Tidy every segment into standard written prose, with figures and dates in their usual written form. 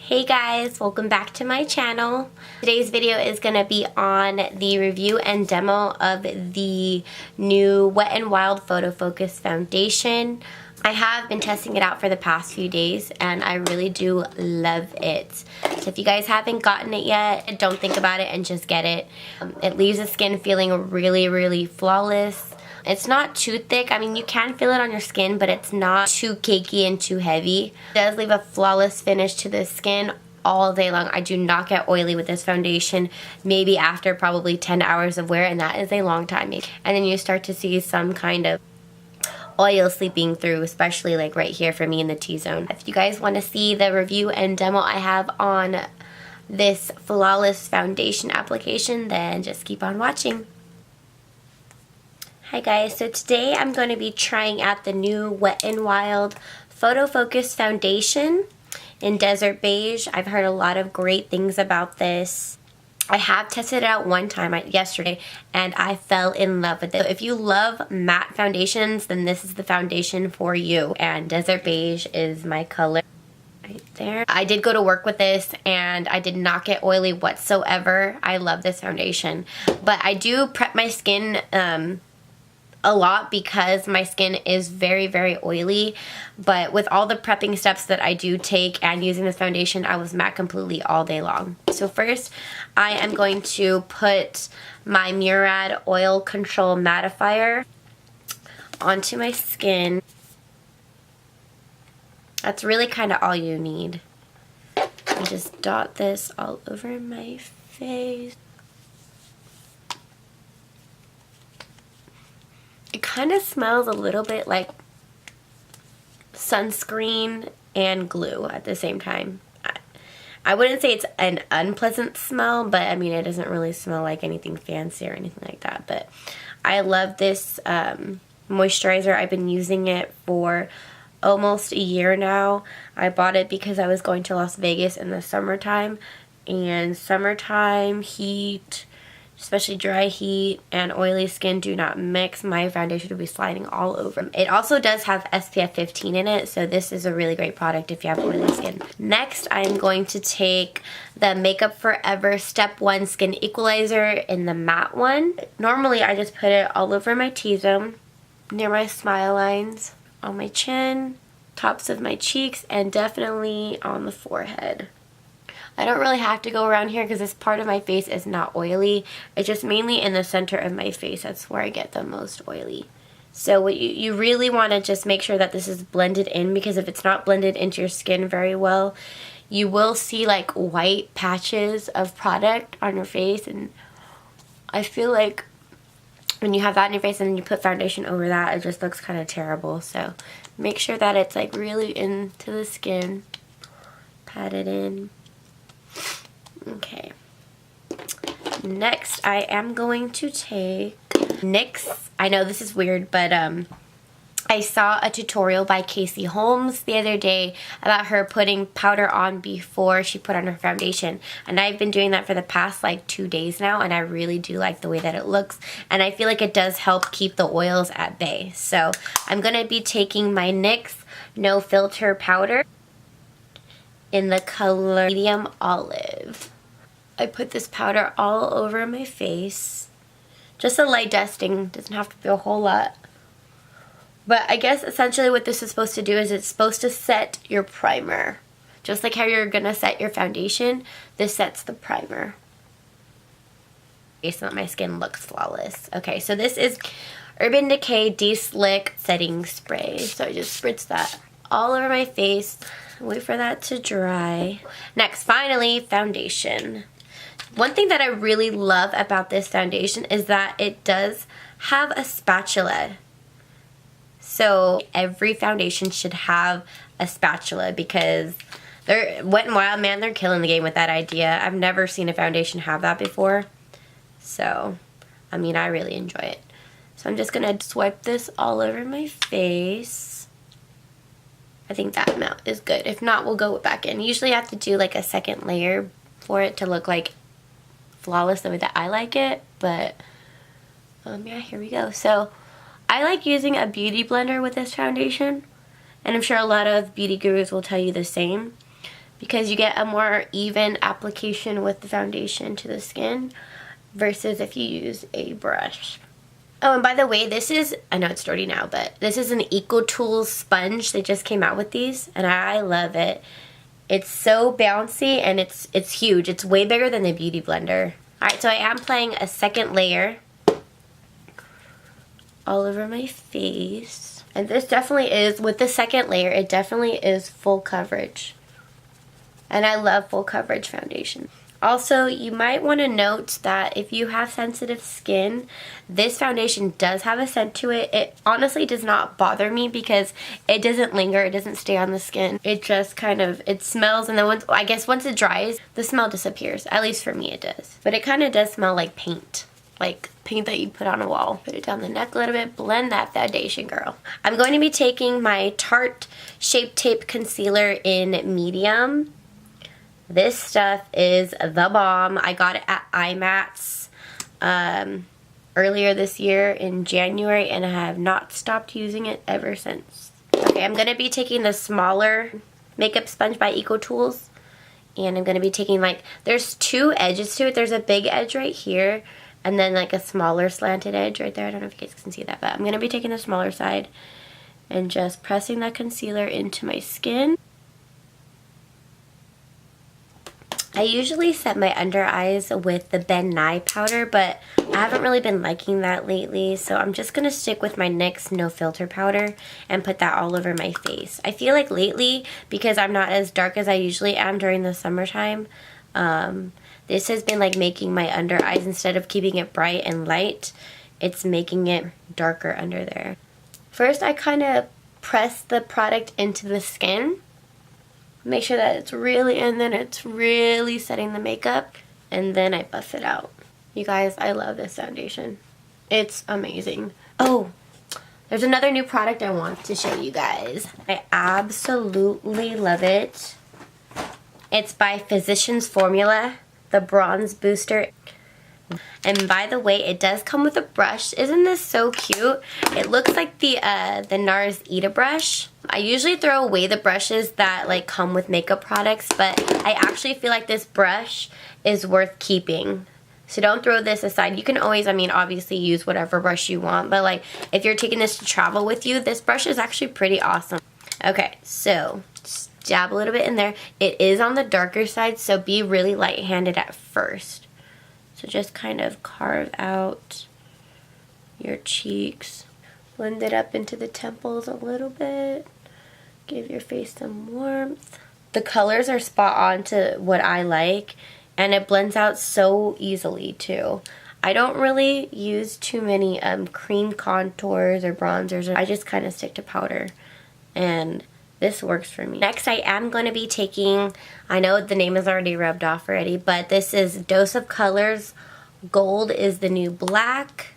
Hey guys, welcome back to my channel. Today's video is going to be on the review and demo of the new Wet n Wild Photofocus foundation. I have been testing it out for the past few days and I really do love it. So if you guys haven't gotten it yet, don't think about it and just get it. It leaves the skin feeling really flawless. It's not too thick. I mean, you can feel it on your skin, but it's not too cakey and too heavy. It does leave a flawless finish to the skin all day long. I do not get oily with this foundation, maybe after probably 10 hours of wear, and that is a long time. And then you start to see some kind of oil seeping through, especially like right here for me in the T-zone. If you guys want to see the review and demo I have on this flawless foundation application, then just keep on watching. Hi guys, so today I'm going to be trying out the new Wet n Wild Photofocus foundation in Desert Beige. I've heard a lot of great things about this. I have tested it out one time yesterday and I fell in love with it. So if you love matte foundations, then this is the foundation for you. And Desert Beige is my color right there. I did go to work with this and I did not get oily whatsoever. I love this foundation. But I do prep my skin a lot because my skin is very oily, but with all the prepping steps that I do take and using this foundation, I was matte completely all day long. So first I am going to put my Murad oil control mattifier onto my skin. That's really kind of all you need. And just dot this all over my face. It kind of smells a little bit like sunscreen and glue at the same time. I wouldn't say it's an unpleasant smell, but I mean, it doesn't really smell like anything fancy or anything like that. But I love this moisturizer. I've been using it for almost a year now. I bought it because I was going to Las Vegas in the summertime, and summertime heat, especially dry heat and oily skin, do not mix. My foundation will be sliding all over. It also does have SPF 15 in it, so this is a really great product if you have oily skin. Next, I'm going to take the Makeup Forever Step 1 Skin Equalizer in the matte one. Normally, I just put it all over my T-zone, near my smile lines, on my chin, tops of my cheeks, and definitely on the forehead. I don't really have to go around here because this part of my face is not oily. It's just mainly in the center of my face. That's where I get the most oily. So what you really want to just make sure that this is blended in, because if it's not blended into your skin very well, you will see like white patches of product on your face. And I feel like when you have that in your face and then you put foundation over that, it just looks kind of terrible. So make sure that it's like really into the skin. Pat it in. Okay, next I am going to take NYX. I know this is weird, but I saw a tutorial by Casey Holmes the other day about her putting powder on before she put on her foundation, and I've been doing that for the past like 2 days now, and I really do like the way that it looks, and I feel like it does help keep the oils at bay. So I'm going to be taking my NYX No Filter powder in the color Medium Olive. I put this powder all over my face. Just a light dusting, doesn't have to be a whole lot. But I guess essentially what this is supposed to do is it's supposed to set your primer. Just like how you're gonna set your foundation, this sets the primer. So that my skin looks flawless. Okay, so this is Urban Decay Deslick Setting Spray. So I just spritz that all over my face. Wait for that to dry. Next, finally, foundation. One thing that I really love about this foundation is that it does have a spatula. So every foundation should have a spatula, because they're Wet n Wild, man, they're killing the game with that idea. I've never seen a foundation have that before. So, I mean, I really enjoy it. So I'm just gonna swipe this all over my face. I think that amount is good. If not, we'll go back in. Usually I have to do like a second layer for it to look like flawless the way that I like it. But yeah, here we go. So I like using a beauty blender with this foundation, and I'm sure a lot of beauty gurus will tell you the same. because you get a more even application with the foundation to the skin versus if you use a brush. Oh, and by the way, this is, I know it's dirty now, but this is an EcoTools sponge. They just came out with these, and I love it. It's so bouncy, and it's huge. It's way bigger than the Beauty Blender. Alright, so I am applying a second layer all over my face. And this definitely is, with the second layer, it definitely is full coverage. And I love full coverage foundation. Also, you might want to note that if you have sensitive skin, this foundation does have a scent to it. It honestly does not bother me because it doesn't linger, it doesn't stay on the skin. It just kind of, it smells, and then once it dries, the smell disappears. At least for me it does. But it kind of does smell like paint. Like paint that you put on a wall. Put it down the neck a little bit, blend that foundation, girl. I'm going to be taking my Tarte Shape Tape Concealer in medium. This stuff is the bomb. I got it at IMATS earlier this year in January, and I have not stopped using it ever since. Okay, I'm going to be taking the smaller makeup sponge by EcoTools, and I'm going to be taking, like, there's two edges to it. There's a big edge right here, and then like a smaller slanted edge right there. I don't know if you guys can see that, but I'm going to be taking the smaller side and just pressing that concealer into my skin. I usually set my under eyes with the Ben Nye powder, but I haven't really been liking that lately, so I'm just going to stick with my NYX No Filter powder and put that all over my face. I feel like lately, because I'm not as dark as I usually am during the summertime, this has been like making my under eyes, instead of keeping it bright and light, it's making it darker under there. First, I kind of press the product into the skin. Make sure that it's really in there, it's really setting the makeup, and then I buff it out. You guys, I love this foundation. It's amazing. Oh, there's another new product I want to show you guys. I absolutely love it. It's by Physicians Formula, the Bronze Booster. And by the way, it does come with a brush. Isn't this so cute? It looks like the NARS Ita brush. I usually throw away the brushes that like come with makeup products, but I actually feel like this brush is worth keeping. So don't throw this aside. You can always, I mean, obviously use whatever brush you want, but like if you're taking this to travel with you, this brush is actually pretty awesome. Okay, so just dab a little bit in there. It is on the darker side, so be really light-handed at first. So just kind of carve out your cheeks. Blend it up into the temples a little bit. Give your face some warmth. The colors are spot on to what I like, and it blends out so easily too. I don't really use too many cream contours or bronzers. I just kind of stick to powder, and this works for me. Next, I am going to be taking, I know the name is already rubbed off already, but this is Dose of Colors. Gold is the new black.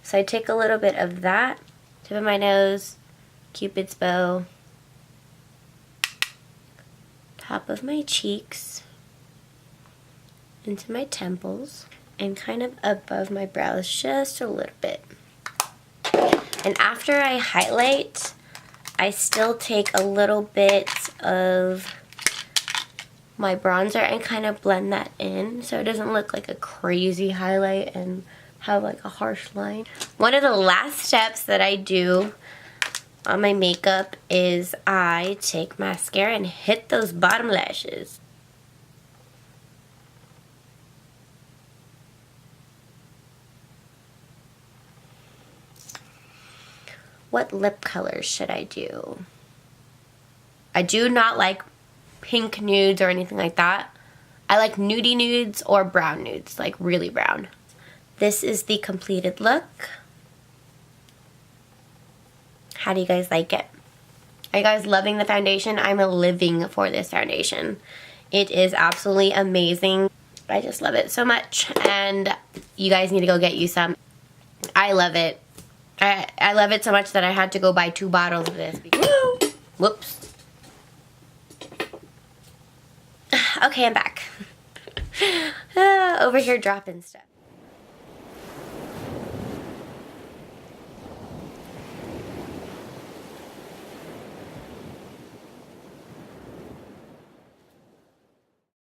So I take a little bit of that, tip of my nose, Cupid's bow, top of my cheeks, into my temples, and kind of above my brows just a little bit. And after I highlight, I still take a little bit of my bronzer and kind of blend that in so it doesn't look like a crazy highlight and have like a harsh line. One of the last steps that I do on my makeup is I take mascara and hit those bottom lashes. What lip colors should I do? I do not like pink nudes or anything like that. I like nudie nudes or brown nudes, like really brown. This is the completed look. How do you guys like it? Are you guys loving the foundation? I'm living for this foundation. It is absolutely amazing. I just love it so much, and you guys need to go get you some. I love it. I love it so much that I had to go buy 2 bottles of this. Whoops. Okay, I'm back. Over here dropping stuff.